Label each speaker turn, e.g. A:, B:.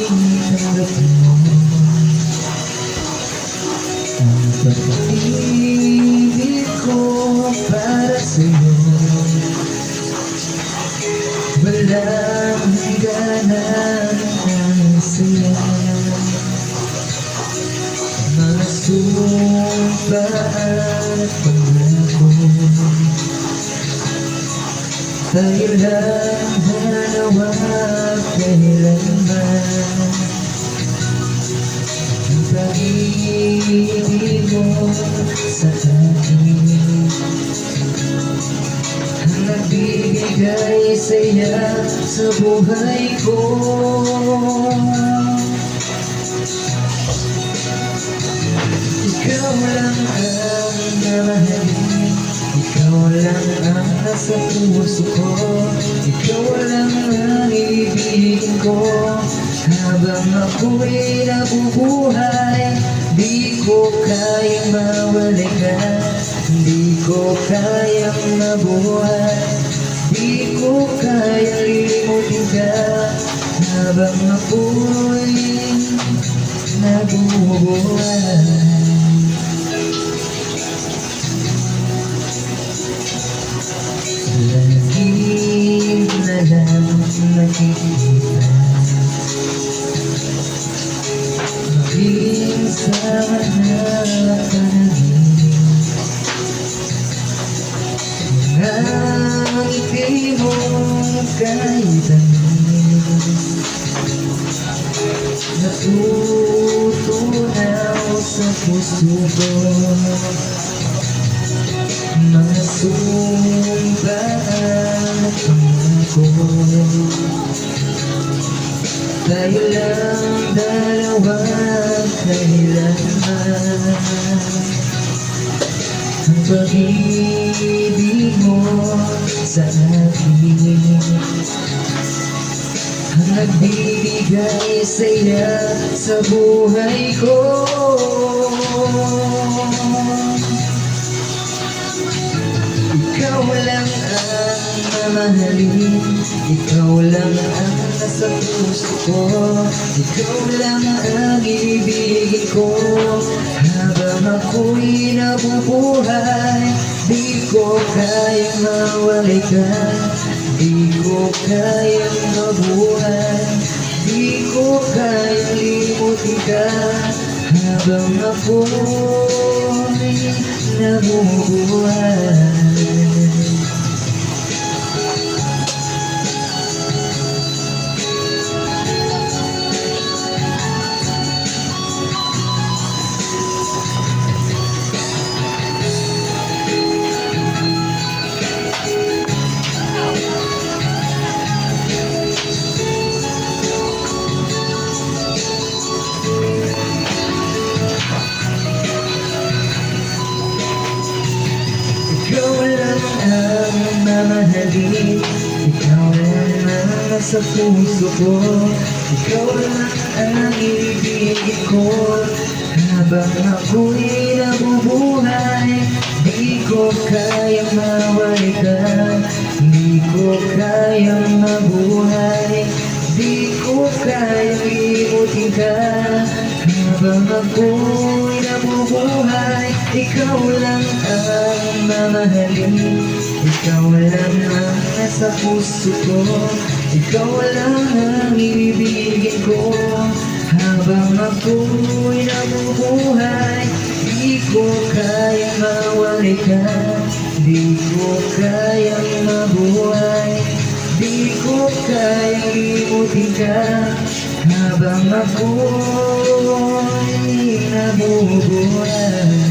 A: tanggapin mo ang pag-ibig ko para sa'yo. Walang hangganan ang saya, mga sumpa at pangako. Tayo lang dalawa kailanman, ang pag-ibig mo sa akin ang nagbibigay saya sa buhay ko. Ikaw lang ang mamahalin, ikaw lang ang nasa puso ko, ikaw lang ang ibigin ko. Habang ako'y nabubuhay, di ko kayang mawala ka, di ko kayang mabuhay, di ko kayang limutin ka. Habang ako'y nabubuhay, lagi na lang nakikita, maging sama na panaginip. Ang ngiti mo kahit anong natutunaw sa puso ko, mga sumpa at pangako. Tayo lang dalawa kailanman, ang pag-ibig mo sa akin ang nagbibigay saya sa buhay ko. Ikaw lang ang mamahalin, ikaw lang ang nasa puso ko, ikaw lang ang ibigin ko. Habang ako'y nabubuhay, di ko kayang mawala ka, di ko kayang mabuhay, di ko kayang limutin ka. Habang ako'y nabubuhay, ikaw lang ang mamahalin, ikaw lang ang nasa puso ko, ikaw lang ang ibigin ko. Habang ako'y nabubuhay, di ko kayang mawala ka, di ko kayang mabuhay, di ko kayang limutin ka. Habang ako'y nabubuhay, ikaw lang ang mamahalin, ikaw lang ang nasa puso ko, ikaw lang ang ibigin ko. Habang ako'y nabubuhay, di ko kayang mawala ka, di ko kayang mabuhay, di ko kayang limutin ka. Habang ako'y nabubuhay.